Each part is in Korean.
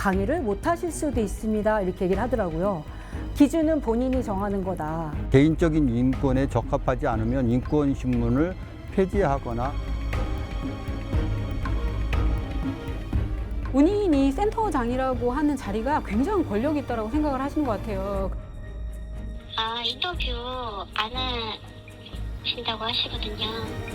강의를 못 하실 수도 있습니다. 이렇게 얘기를 하더라고요. 기준은 본인이 정하는 거다. 개인적인 인권에 적합하지 않으면 인권신문을 폐지하거나 본인이 센터장이라고 하는 자리가 굉장히 권력이 있다고 생각을 하시는 것 같아요. 인터뷰 안 하신다고 하시거든요.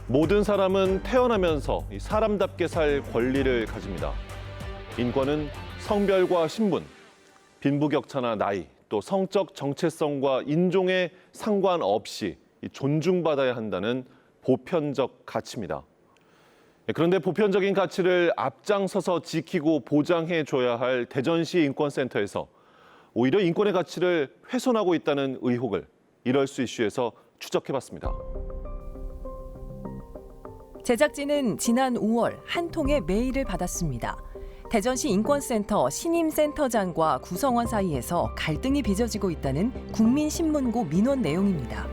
모든 사람은 태어나면서 사람답게 살 권리를 가집니다. 인권은 성별과 신분, 빈부격차나 나이, 또 성적 정체성과 인종에 상관없이 존중받아야 한다는 보편적 가치입니다. 그런데 보편적인 가치를 앞장서서 지키고 보장해줘야 할 대전시 인권센터에서 오히려 인권의 가치를 훼손하고 있다는 의혹을 이럴수 이슈에서 추적해봤습니다. 제작진은 지난 5월 한 통의 메일을 받았습니다. 대전시 인권센터 신임센터장과 구성원 사이에서 갈등이 빚어지고 있다는 국민신문고 민원 내용입니다.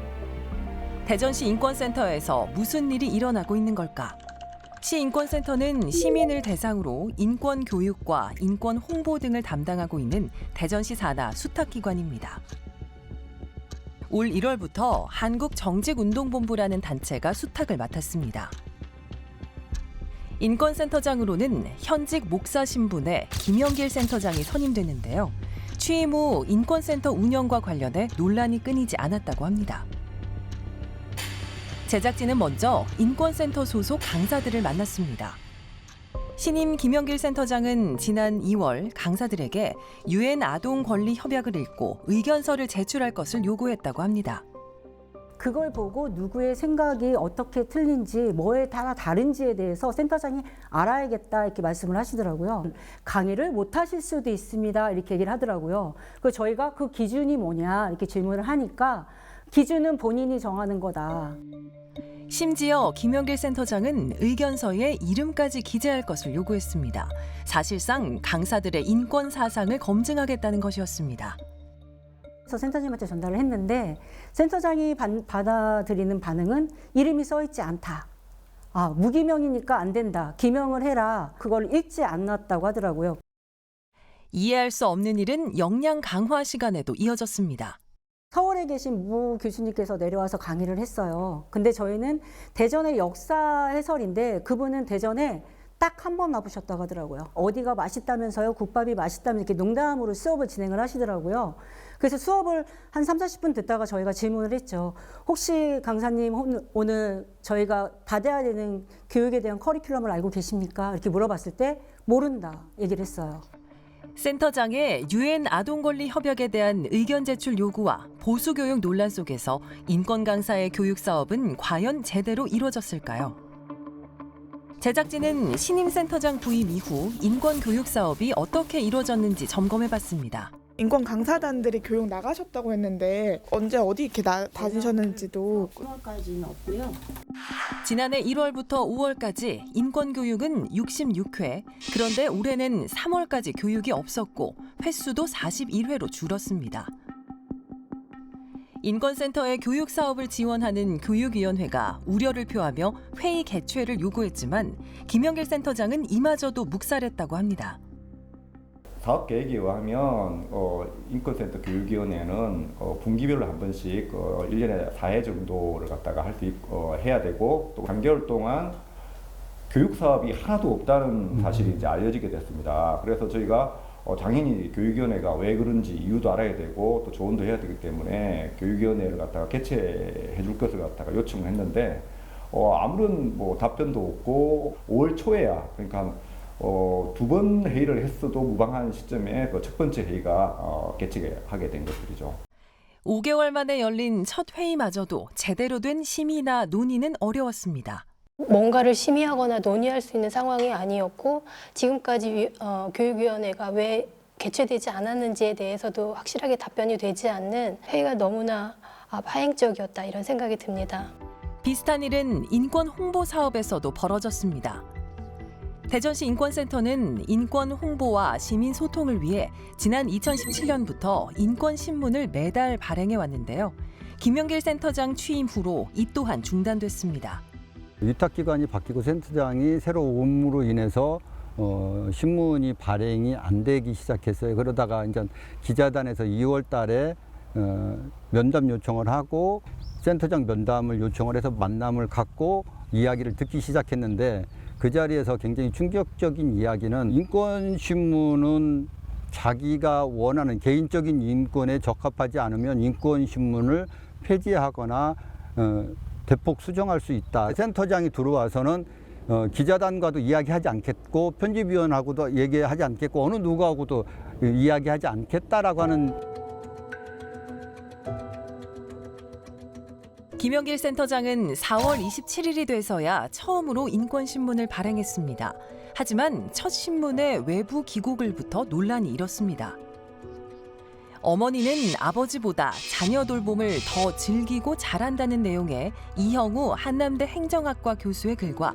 대전시 인권센터에서 무슨 일이 일어나고 있는 걸까? 시 인권센터는 시민을 대상으로 인권 교육과 인권 홍보 등을 담당하고 있는 대전시 산하 수탁기관입니다. 올 1월부터 한국정직운동본부라는 단체가 수탁을 맡았습니다. 인권센터장으로는 현직 목사 신분의 김영길 센터장이 선임됐는데요. 취임 후 인권센터 운영과 관련해 논란이 끊이지 않았다고 합니다. 제작진은 먼저 인권센터 소속 강사들을 만났습니다. 신임 김영길 센터장은 지난 2월 강사들에게 UN 아동 권리 협약을 읽고 의견서를 제출할 것을 요구했다고 합니다. 그걸 보고 누구의 생각이 어떻게 틀린지 뭐에 따라 다른지에 대해서 센터장이 알아야겠다 이렇게 말씀을 하시더라고요. 강의를 못 하실 수도 있습니다. 이렇게 얘기를 하더라고요. 그래서 저희가 그 기준이 뭐냐 이렇게 질문을 하니까 기준은 본인이 정하는 거다. 심지어 김영길 센터장은 의견서에 이름까지 기재할 것을 요구했습니다. 사실상 강사들의 인권 사상을 검증하겠다는 것이었습니다. 그래서 센터장님한테 전달을 했는데 센터장이 받아들이는 반응은 이름이 써 있지 않다. 무기명이니까 안 된다. 기명을 해라. 그걸 읽지 않았다고 하더라고요. 이해할 수 없는 일은 역량 강화 시간에도 이어졌습니다. 서울에 계신 무 교수님께서 내려와서 강의를 했어요. 근데 저희는 대전의 역사 해설인데 그분은 대전에 딱 한 번 와보셨다고 하더라고요. 어디가 맛있다면서요? 국밥이 맛있다면서 이렇게 농담으로 수업을 진행을 하시더라고요. 그래서 수업을 한 30-40분 듣다가 저희가 질문을 했죠. 혹시 강사님 오늘 저희가 받아야 되는 교육에 대한 커리큘럼을 알고 계십니까? 이렇게 물어봤을 때 모른다 얘기를 했어요. 센터장의 UN 아동권리 협약에 대한 의견 제출 요구와 보수교육 논란 속에서 인권 강사의 교육 사업은 과연 제대로 이루어졌을까요? 제작진은 신임센터장 부임 이후 인권 교육 사업이 어떻게 이루어졌는지 점검해봤습니다. 인권 강사단들이 교육 나가셨다고 했는데 언제 어디 이렇게 다니셨는지도 9월까지는 없고요. 지난해 1월부터 5월까지 인권 교육은 66회, 그런데 올해는 3월까지 교육이 없었고 횟수도 41회로 줄었습니다. 인권센터의 교육 사업을 지원하는 교육위원회가 우려를 표하며 회의 개최를 요구했지만 김영길 센터장은 이마저도 묵살했다고 합니다. 사업 계획에 의하면 인권센터 교육위원회는 분기별로 한 번씩 1년에 4회 정도를 갖다가 해야 되고 또 3개월 동안 교육 사업이 하나도 없다는 사실이 이제 알려지게 됐습니다. 그래서 저희가 당연히 교육위원회가 왜 그런지 이유도 알아야 되고 또 조언도 해야 되기 때문에 교육위원회를 갖다가 개최해 줄 것을 갖다가 요청을 했는데 아무런 답변도 없고 5월 초에야 그러니까 2번 회의를 했어도 무방한 시점에 그 첫 번째 회의가 개최하게 된 것들이죠. 5개월 만에 열린 첫 회의마저도 제대로 된 심의나 논의는 어려웠습니다. 뭔가를 심의하거나 논의할 수 있는 상황이 아니었고 지금까지 교육위원회가 왜 개최되지 않았는지에 대해서도 확실하게 답변이 되지 않는 회의가 너무나 파행적이었다 이런 생각이 듭니다. 비슷한 일은 인권 홍보 사업에서도 벌어졌습니다. 대전시 인권센터는 인권 홍보와 시민 소통을 위해 지난 2017년부터 인권신문을 매달 발행해 왔는데요. 김영길 센터장 취임 후로 이 또한 중단됐습니다. 위탁기관이 바뀌고 센터장이 새로 옴으로 인해서 신문이 발행이 안 되기 시작했어요. 그러다가 이제 기자단에서 2월 달에 면담 요청을 하고 센터장 면담을 요청을 해서 만남을 갖고 이야기를 듣기 시작했는데 그 자리에서 굉장히 충격적인 이야기는 인권신문은 자기가 원하는 개인적인 인권에 적합하지 않으면 인권신문을 폐지하거나 대폭 수정할 수 있다. 센터장이 들어와서는 기자단과도 이야기하지 않겠고 편집위원하고도 얘기하지 않겠고 어느 누구하고도 이야기하지 않겠다라고 하는. 김영길 센터장은 4월 27일이 돼서야 처음으로 인권신문을 발행했습니다. 하지만 첫 신문의 외부 기고글부터 논란이 일었습니다. 어머니는 아버지보다 자녀 돌봄을 더 즐기고 잘한다는 내용의 이형우 한남대 행정학과 교수의 글과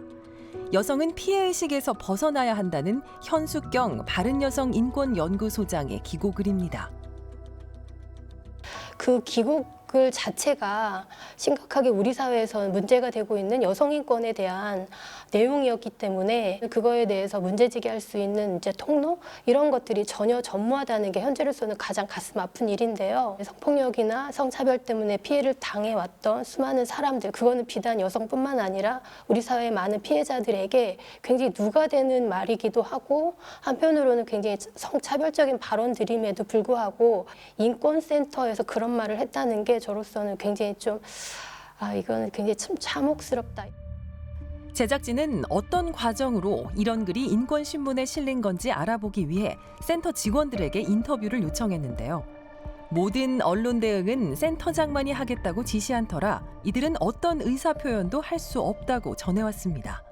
여성은 피해의식에서 벗어나야 한다는 현숙경 바른여성인권연구소장의 기고글입니다. 그 기고글 자체가 심각하게 우리 사회에서 문제가 되고 있는 여성 인권에 대한 내용이었기 때문에 그거에 대해서 문제제기할 수 있는 이제 통로 이런 것들이 전혀 전무하다는 게 현재로서는 가장 가슴 아픈 일인데요. 성폭력이나 성차별 때문에 피해를 당해왔던 수많은 사람들, 그거는 비단 여성뿐만 아니라 우리 사회의 많은 피해자들에게 굉장히 누가되는 말이기도 하고 한편으로는 굉장히 성차별적인 발언들임에도 불구하고 인권센터에서 그런 말을 했다는 게 저로서는 굉장히 이거는 굉장히 참 참혹스럽다. 제작진은 어떤 과정으로 이런 글이 인권신문에 실린 건지 알아보기 위해 센터 직원들에게 인터뷰를 요청했는데요. 모든 언론 대응은 센터장만이 하겠다고 지시한 터라 이들은 어떤 의사표현도 할 수 없다고 전해왔습니다.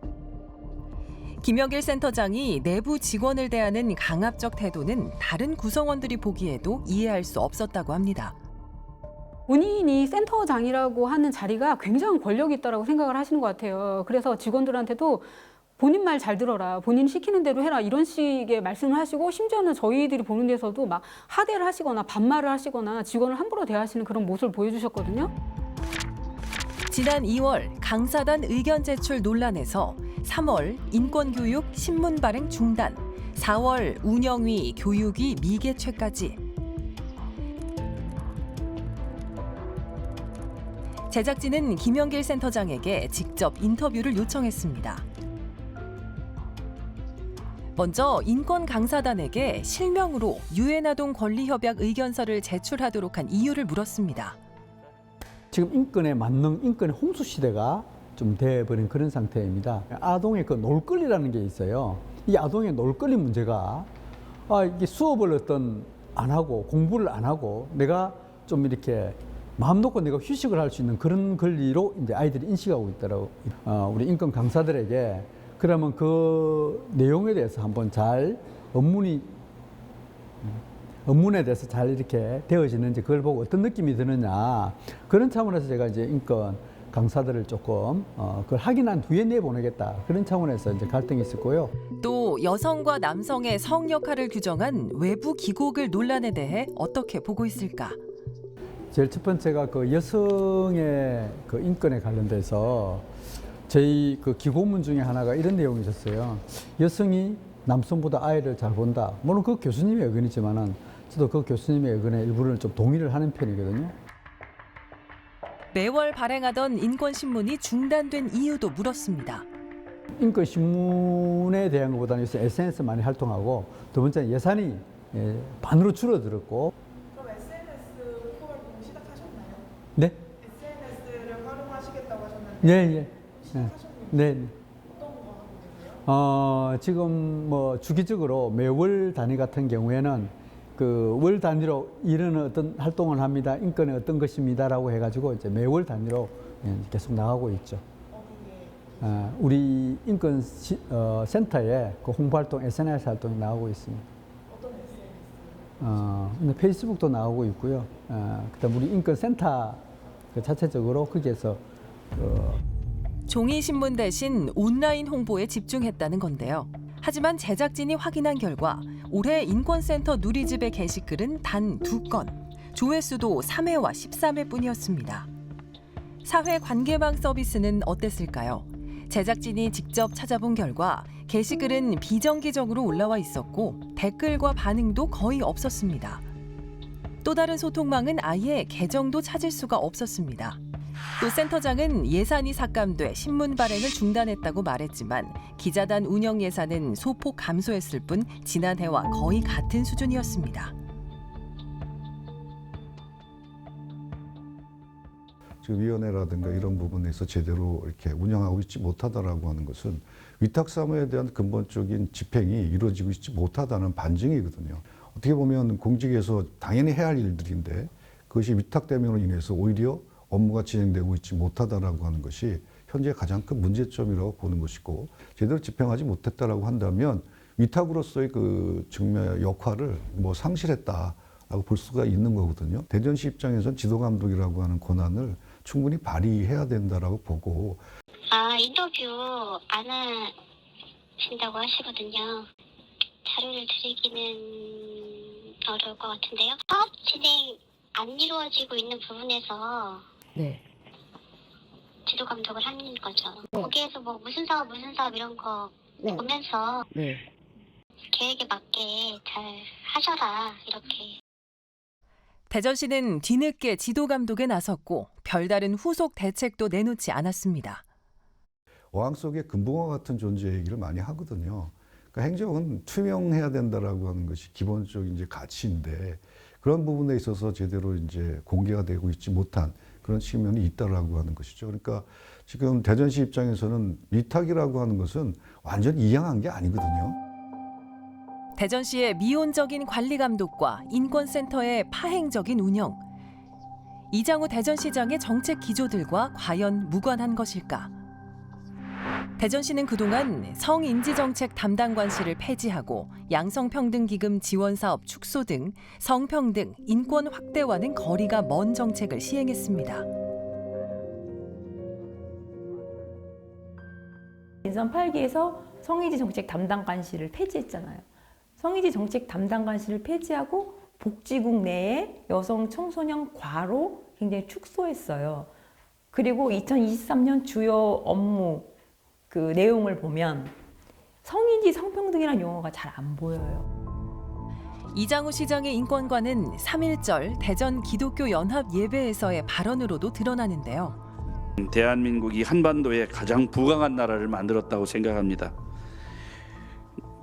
김영길 센터장이 내부 직원을 대하는 강압적 태도는 다른 구성원들이 보기에도 이해할 수 없었다고 합니다. 본인이 센터장이라고 하는 자리가 굉장한 권력이 있다고 생각을 하시는 것 같아요. 그래서 직원들한테도 본인 말 잘 들어라, 본인 시키는 대로 해라 이런 식의 말씀을 하시고 심지어는 저희들이 보는 데서도 막 하대를 하시거나 반말을 하시거나 직원을 함부로 대하시는 그런 모습을 보여주셨거든요. 지난 2월 강사단 의견 제출 논란에서 3월 인권교육 신문 발행 중단, 4월 운영위 교육위 미개최까지 제작진은 김영길 센터장에게 직접 인터뷰를 요청했습니다. 먼저 인권 강사단에게 실명으로 유엔 아동 권리 협약 의견서를 제출하도록 한 이유를 물었습니다. 지금 인권의 만능, 인권의 홍수 시대가 좀 돼버린 그런 상태입니다. 아동의 그 놀거리라는 게 있어요. 이 아동의 놀거리 문제가 이게 수업을 안 하고 공부를 안 하고 내가 좀 이렇게 마음 놓고 내가 휴식을 할 수 있는 그런 권리로 이제 아이들이 인식하고 있더라고. 우리 인권 강사들에게 그러면 그 내용에 대해서 한번 잘 업문에 대해서 잘 이렇게 되어지는지 그걸 보고 어떤 느낌이 드느냐 그런 차원에서 제가 이제 인권 강사들을 조금 그걸 확인한 뒤에 내보내겠다 그런 차원에서 이제 갈등이 있었고요. 또 여성과 남성의 성 역할을 규정한 외부 기고글 논란에 대해 어떻게 보고 있을까? 제일 첫 번째가 그 여성의 그 인권에 관련돼서 저희 그 기고문 중에 하나가 이런 내용이 있었어요. 여성이 남성보다 아이를 잘 본다. 물론 그 교수님의 의견이지만은 저도 그 교수님의 의견에 일부를 좀 동의를 하는 편이거든요. 매월 발행하던 인권신문이 중단된 이유도 물었습니다. 인권신문에 대한 것보다는 요새 SNS 많이 활동하고 두 번째는 예산이 반으로 줄어들었고. 그럼 SNS 홍보 활동 시작하셨나요? 네? SNS를 활용하시겠다고 하셨는데 네. 시작하셨는데 네. 어떤 거 하고 계세요? 지금 뭐 주기적으로 매월 단위 같은 경우에는 그 월 단위로 이런 어떤 활동을 합니다. 인권의 어떤 것입니다라고 해가지고 이제 매월 단위로 계속 나가고 있죠. 우리 인권 센터에 그 홍보 활동, SNS 활동이 나오고 있습니다. 어떤 SNS? 근데 페이스북도 나오고 있고요. 그다음 우리 인권 센터 그 자체적으로 거기에서 종이 신문 대신 온라인 홍보에 집중했다는 건데요. 하지만 제작진이 확인한 결과 올해 인권센터 누리집의 게시글은 단 2건, 조회수도 3회와 13회뿐이었습니다. 사회 관계망 서비스는 어땠을까요? 제작진이 직접 찾아본 결과 게시글은 비정기적으로 올라와 있었고 댓글과 반응도 거의 없었습니다. 또 다른 소통망은 아예 계정도 찾을 수가 없었습니다. 또 센터장은 예산이 삭감돼 신문 발행을 중단했다고 말했지만 기자단 운영 예산은 소폭 감소했을 뿐 지난해와 거의 같은 수준이었습니다. 지금 위원회라든가 이런 부분에서 제대로 이렇게 운영하고 있지 못하다라고 하는 것은 위탁 사무에 대한 근본적인 집행이 이루어지고 있지 못하다는 반증이거든요. 어떻게 보면 공직에서 당연히 해야 할 일들인데 그것이 위탁됨으로 인해서 오히려 업무가 진행되고 있지 못하다라고 하는 것이 현재 가장 큰 문제점이라고 보는 것이고, 제대로 집행하지 못했다라고 한다면 위탁으로서의 그 직무의 역할을 상실했다라고 볼 수가 있는 거거든요. 대전시 입장에서는 지도감독이라고 하는 권한을 충분히 발휘해야 된다라고 보고. 인터뷰 안 하신다고 하시거든요. 자료를 드리기는 어려울 것 같은데요. 사업 진행 안 이루어지고 있는 부분에서 지도 감독을 하는 거죠. 거기에서 무슨 사업 이런 거 보면서 계획에 맞게 잘 하셔라 이렇게. 대전시는 뒤늦게 지도 감독에 나섰고 별다른 후속 대책도 내놓지 않았습니다. 어항 속에 금붕어 같은 존재 얘기를 많이 하거든요. 그러니까 행정은 투명해야 된다라고 하는 것이 기본적인 이제 가치인데 그런 부분에 있어서 제대로 이제 공개가 되고 있지 못한 그런 측면이 있다라고 하는 것이죠. 그러니까 지금 대전시 입장에서는 위탁이라고 하는 것은 완전히 이양한 게 아니거든요. 대전시의 미온적인 관리 감독과 인권센터의 파행적인 운영. 이장우 대전시장의 정책 기조들과 과연 무관한 것일까? 대전시는 그동안 성인지정책 담당관실을 폐지하고 양성평등기금 지원사업 축소 등 성평등, 인권 확대와는 거리가 먼 정책을 시행했습니다. 인선 8기에서 성인지 정책 담당관실을 폐지했잖아요. 성인지 정책 담당관실을 폐지하고 복지국 내에 여성 청소년 과로 굉장히 축소했어요. 그리고 2023년 주요 업무 그 내용을 보면 성인지 성평등이라는 용어가 잘 안 보여요. 이장우 시장의 인권관은 3.1절 대전 기독교 연합 예배에서의 발언으로도 드러나는데요. 대한민국이 한반도에 가장 부강한 나라를 만들었다고 생각합니다.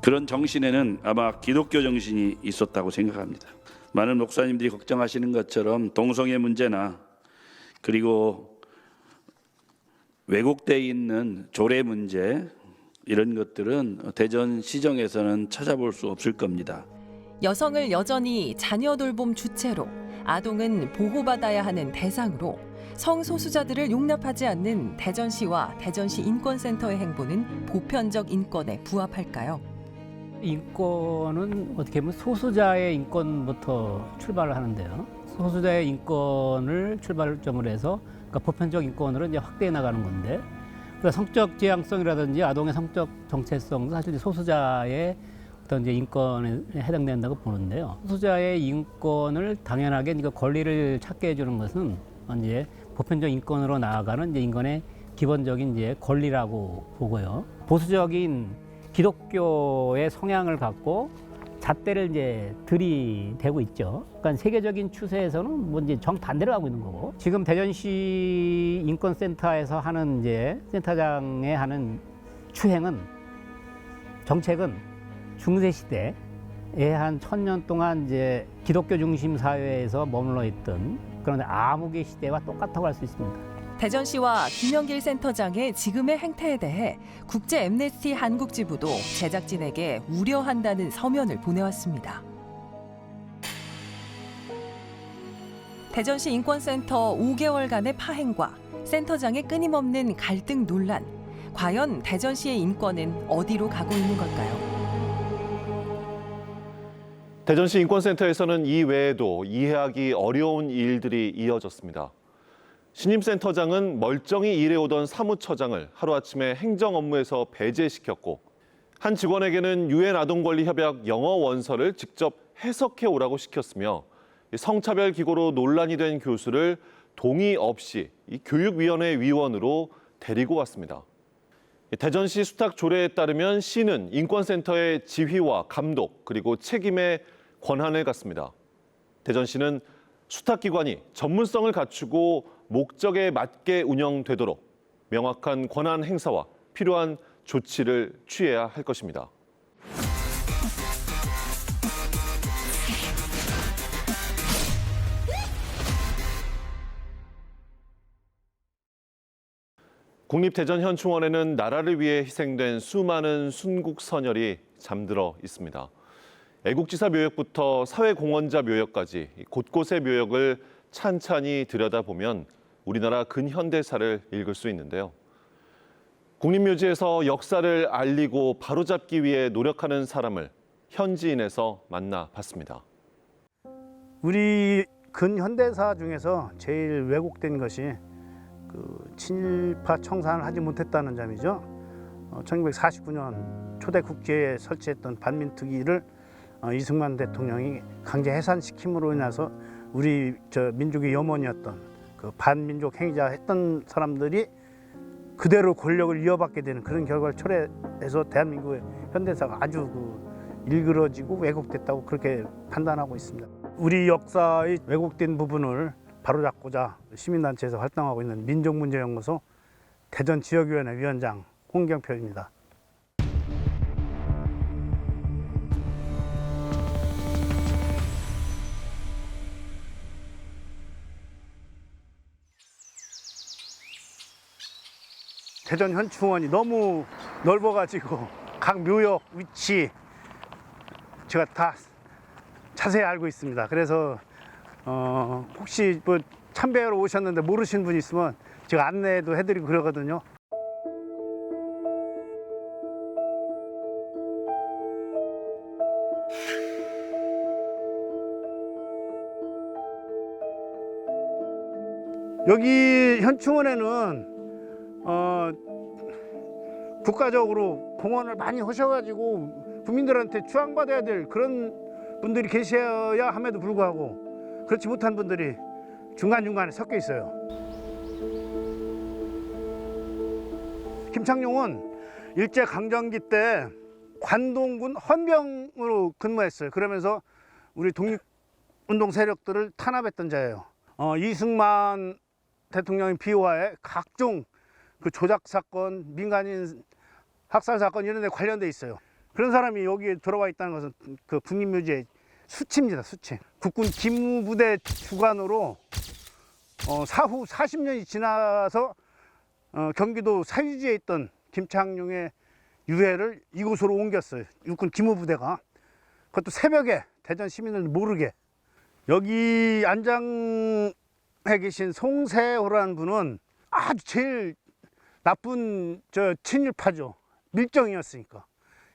그런 정신에는 아마 기독교 정신이 있었다고 생각합니다. 많은 목사님들이 걱정하시는 것처럼 동성애 문제나 그리고 왜곡되어 있는 조례 문제 이런 것들은 대전시정에서는 찾아볼 수 없을 겁니다. 여성을 여전히 자녀 돌봄 주체로, 아동은 보호받아야 하는 대상으로 성소수자들을 용납하지 않는 대전시와 대전시 인권센터의 행보는 보편적 인권에 부합할까요? 인권은 어떻게 보면 소수자의 인권부터 출발을 하는데요. 소수자의 인권을 출발점으로 해서 그러니까 보편적 인권으로 이제 확대해 나가는 건데, 그러니까 성적 지향성이라든지 아동의 성적 정체성도 사실 소수자의 어떤 이제 인권에 해당된다고 보는데요. 소수자의 인권을 당연하게 이제 권리를 찾게 해주는 것은 이제 보편적 인권으로 나아가는 이제 인권의 기본적인 이제 권리라고 보고요. 보수적인 기독교의 성향을 갖고 잣대를 이제 들이대고 있죠. 그러니까 세계적인 추세에서는 뭐 이제 정반대로 가고 있는 거고. 지금 대전시 인권센터에서 하는 이제 센터장의 하는 추행은 정책은 중세 시대에 한 1000년 동안 이제 기독교 중심 사회에서 머물러 있던 그런 암흑의 시대와 똑같다고 할 수 있습니다. 대전시와 김영길 센터장의 지금의 행태에 대해 국제 엠네스티 한국지부도 제작진에게 우려한다는 서면을 보내왔습니다. 대전시 인권센터 5개월간의 파행과 센터장의 끊임없는 갈등 논란. 과연 대전시의 인권은 어디로 가고 있는 걸까요? 대전시 인권센터에서는 이 외에도 이해하기 어려운 일들이 이어졌습니다. 신임 센터장은 멀쩡히 일해오던 사무처장을 하루아침에 행정 업무에서 배제시켰고, 한 직원에게는 유엔 아동권리협약 영어 원서를 직접 해석해 오라고 시켰으며 성차별 기고로 논란이 된 교수를 동의 없이 이 교육위원회 위원으로 데리고 왔습니다. 대전시 수탁 조례에 따르면 시는 인권센터의 지휘와 감독 그리고 책임의 권한을 갖습니다. 대전시는 수탁기관이 전문성을 갖추고 목적에 맞게 운영되도록 명확한 권한 행사와 필요한 조치를 취해야 할 것입니다. 국립대전현충원에는 나라를 위해 희생된 수많은 순국 선열이 잠들어 있습니다. 애국지사 묘역부터 사회공헌자 묘역까지 곳곳의 묘역을 찬찬히 들여다보면 우리나라 근현대사를 읽을 수 있는데요. 국립묘지에서 역사를 알리고 바로잡기 위해 노력하는 사람을 현지인에서 만나봤습니다. 우리 근현대사 중에서 제일 왜곡된 것이 친일파 청산을 하지 못했다는 점이죠. 1949년 초대 국제에 설치했던 반민특위를 이승만 대통령이 강제 해산시킴으로 인해서 우리 민족의 염원이었던 그 반민족 행위자 했던 사람들이 그대로 권력을 이어받게 되는 그런 결과를 초래해서 대한민국의 현대사가 아주 일그러지고 왜곡됐다고 그렇게 판단하고 있습니다. 우리 역사의 왜곡된 부분을 바로잡고자 시민단체에서 활동하고 있는 민족문제연구소 대전지역위원회 위원장 홍경표입니다. 대전현충원이 너무 넓어가지고 각 묘역 위치 제가 다 자세히 알고 있습니다. 그래서 혹시 참배하러 오셨는데 모르시는 분이 있으면 제가 안내도 해드리고 그러거든요. 여기 현충원에는 국가적으로 공헌을 많이 하셔가지고 국민들한테 추앙받아야 될 그런 분들이 계셔야 함에도 불구하고 그렇지 못한 분들이 중간중간에 섞여 있어요. 김창룡은 일제강점기 때 관동군 헌병으로 근무했어요. 그러면서 우리 독립운동 세력들을 탄압했던 자예요. 이승만 대통령의 비호하에 각종 조작 사건, 민간인 학살 사건 이런 데 관련돼 있어요. 그런 사람이 여기에 들어와 있다는 것은 국립묘지의 수치입니다. 수치. 국군 기무부대 주관으로 사후 40년이 지나서 경기도 사유지에 있던 김창룡의 유해를 이곳으로 옮겼어요. 육군 기무부대가. 그것도 새벽에 대전 시민을 모르게. 여기 안장해 계신 송세호라는 분은 아주 제일 나쁜 친일파죠. 밀정이었으니까.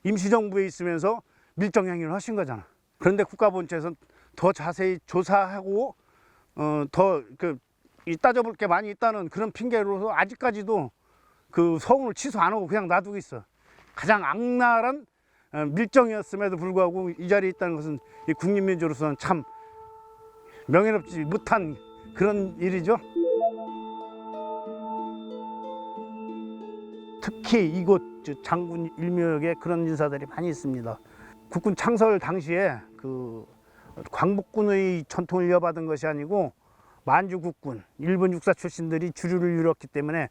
임시정부에 있으면서 밀정 행위를 하신 거잖아. 그런데 국가본처에서는 더 자세히 조사하고 더 따져볼 게 많이 있다는 그런 핑계로서 아직까지도 그 서운을 취소 안 하고 그냥 놔두고 있어. 가장 악랄한 밀정이었음에도 불구하고 이 자리에 있다는 것은 이 국립민주로서는 참 명예롭지 못한 그런 일이죠. 특히 이곳 장군 일묘역에 그런 인사들이 많이 있습니다. 국군 창설 당시에 광복군의 전통을 이어받은 것이 아니고 만주국군, 일본 육사 출신들이 주류를 이뤘기 때문에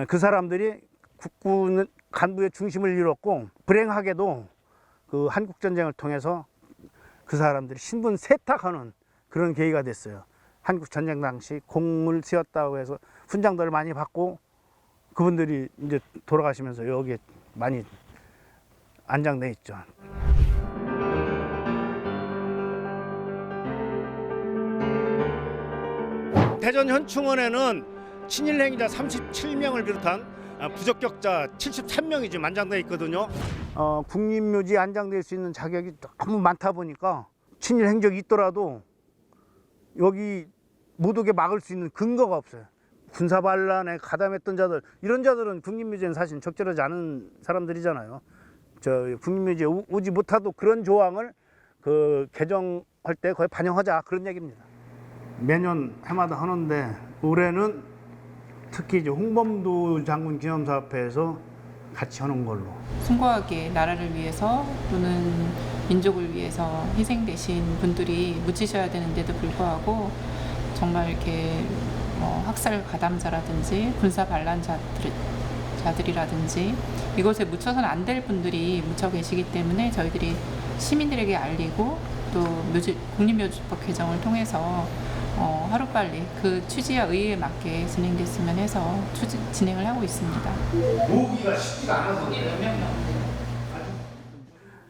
그 사람들이 국군 간부의 중심을 이뤘고 불행하게도 한국전쟁을 통해서 그 사람들이 신분 세탁하는 그런 계기가 됐어요. 한국전쟁 당시 공을 세웠다고 해서 훈장들을 많이 받고 그분들이 이제 돌아가시면서 여기에 많이 안장돼 있죠. 대전현충원에는 친일행위자 37명을 비롯한 부적격자 73명이 지금 안장돼 있거든요. 국립묘지에 안장될 수 있는 자격이 너무 많다 보니까 친일 행적이 있더라도 여기 못 오게 막을 수 있는 근거가 없어요. 군사반란에 가담했던 자들, 이런 자들은 국립묘지에는 사실 적절하지 않은 사람들이잖아요. 국립묘지에 오지 못하도 그런 조항을 개정을 할 때 거의 반영하자 그런 얘기입니다. 매년 해마다 하는데 올해는 특히 이제 홍범도 장군 기념사업회에서 같이 하는 걸로. 숭고하게 나라를 위해서 또는 민족을 위해서 희생되신 분들이 묻히셔야 되는데도 불구하고 정말 이렇게 학살 가담자라든지 군사 반란자들이라든지 이것에 묻혀서는 안 될 분들이 묻혀 계시기 때문에 저희들이 시민들에게 알리고 또 국립묘지법 개정을 통해서 하루빨리 그 취지와 의의에 맞게 진행됐으면 해서 진행을 하고 있습니다. 모으기가 쉽지가 않아서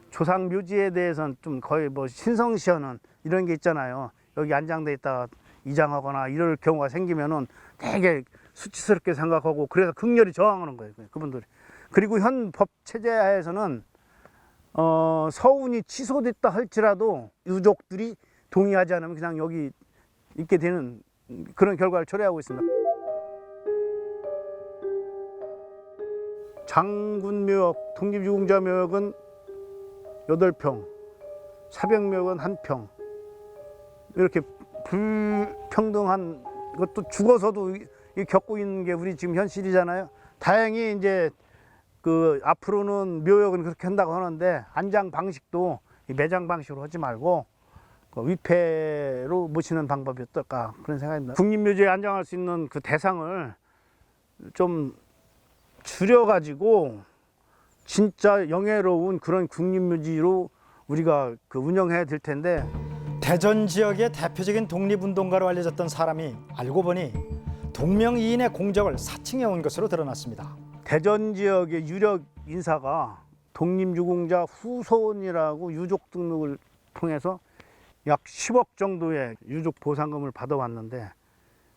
조상 묘지에 대해서는 좀 거의 뭐 신성시하는 이런 게 있잖아요. 여기 안장돼 있다가 이장하거나 이럴 경우가 생기면은 되게 수치스럽게 생각하고 그래서 극렬히 저항하는 거예요. 그분들이. 그리고 현 법 체제 하에서는 서운이 취소됐다 할지라도 유족들이 동의하지 않으면 그냥 여기 있게 되는 그런 결과를 초래하고 있습니다. 장군묘역, 독립유공자묘역은 8평, 사병묘역은 1평. 이렇게 불평등한 것도 죽어서도 겪고 있는 게 우리 지금 현실이잖아요. 다행히 이제 그 앞으로는 묘역은 그렇게 한다고 하는데 안장 방식도 매장 방식으로 하지 말고 위패로 모시는 방법이 어떨까 그런 생각입니다. 국립묘지에 안장할 수 있는 그 대상을 좀 줄여가지고 진짜 영예로운 그런 국립묘지로 우리가 그 운영해야 될 텐데. 대전 지역의 대표적인 독립운동가로 알려졌던 사람이 알고 보니 동명이인의 공적을 사칭해온 것으로 드러났습니다. 대전 지역의 유력 인사가 독립유공자 후손이라고 유족 등록을 통해서 약 10억 정도의 유족 보상금을 받아왔는데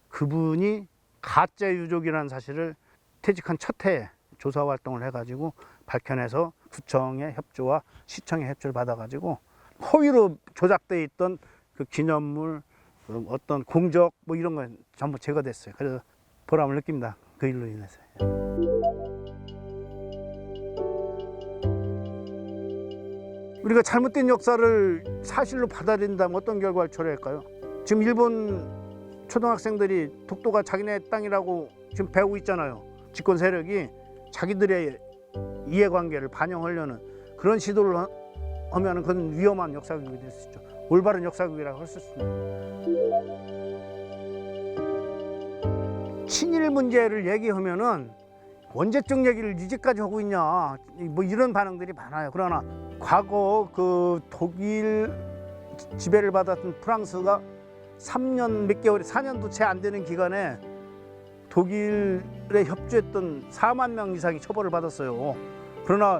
그분이 가짜 유족이라는 사실을 퇴직한 첫 해에 조사 활동을 해가지고 밝혀내서 구청의 협조와 시청의 협조를 받아가지고 허위로 조작돼 있던 그 기념물, 어떤 공적 뭐 이런 건 전부 제거됐어요. 그래서 보람을 느낍니다. 그 일로 인해서. 우리가 잘못된 역사를 사실로 받아들인다면 어떤 결과를 초래할까요? 지금 일본 초등학생들이 독도가 자기네 땅이라고 지금 배우고 있잖아요. 집권 세력이 자기들의 이해관계를 반영하려는 그런 시도를 하면 그건 위험한 역사교육이 될 수 있죠. 올바른 역사교육이라고 할 수 있습니다. 친일 문제를 얘기하면은 언제적 얘기를 이제까지 하고 있냐 뭐 이런 반응들이 많아요. 그러나 과거 그 독일 지배를 받았던 프랑스가 3년 몇 개월에 4년도 채 안 되는 기간에 독일에 협조했던 4만 명 이상이 처벌을 받았어요. 그러나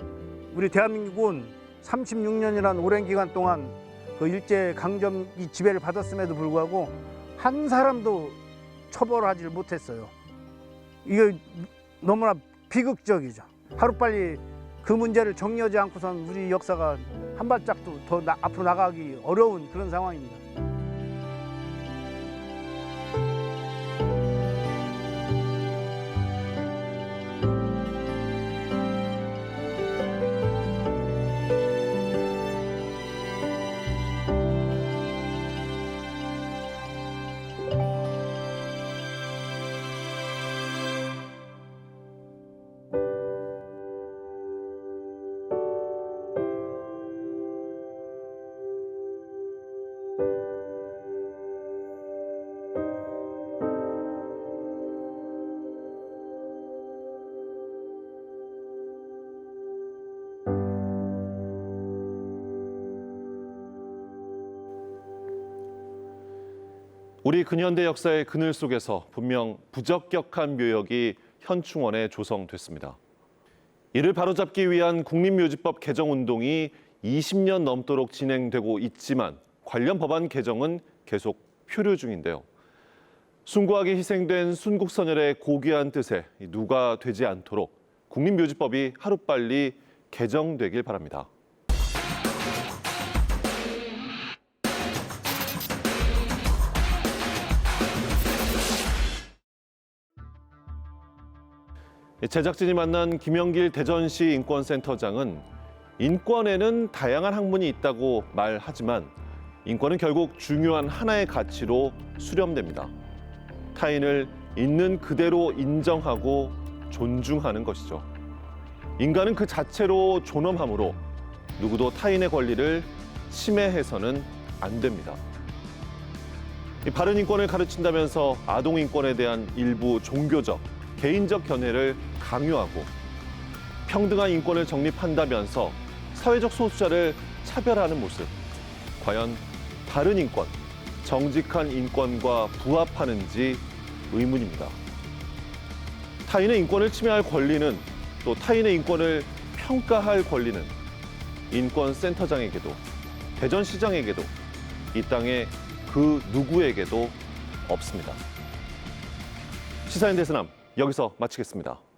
우리 대한민국은 36년이라는 오랜 기간 동안 그 일제 강점기 지배를 받았음에도 불구하고 한 사람도 처벌하지 못했어요. 이게 너무나 비극적이죠. 하루빨리 그 문제를 정리하지 않고선 우리 역사가 한 발짝도 더 앞으로 나가기 어려운 그런 상황입니다. 우리 근현대 역사의 그늘 속에서 분명 부적격한 묘역이 현충원에 조성됐습니다. 이를 바로잡기 위한 국립묘지법 개정 운동이 20년 넘도록 진행되고 있지만 관련 법안 개정은 계속 표류 중인데요. 숭고하게 희생된 순국선열의 고귀한 뜻에 누가 되지 않도록 국립묘지법이 하루빨리 개정되길 바랍니다. 제작진이 만난 김영길 대전시 인권센터장은 인권에는 다양한 학문이 있다고 말하지만 인권은 결국 중요한 하나의 가치로 수렴됩니다. 타인을 있는 그대로 인정하고 존중하는 것이죠. 인간은 그 자체로 존엄하므로 누구도 타인의 권리를 침해해서는 안 됩니다. 이 바른 인권을 가르친다면서 아동 인권에 대한 일부 종교적, 개인적 견해를 강요하고 평등한 인권을 정립한다면서 사회적 소수자를 차별하는 모습. 과연 바른 인권, 정직한 인권과 부합하는지 의문입니다. 타인의 인권을 침해할 권리는 또 타인의 인권을 평가할 권리는 인권센터장에게도 대전시장에게도 이 땅의 그 누구에게도 없습니다. 시사인 대서남 여기서 마치겠습니다.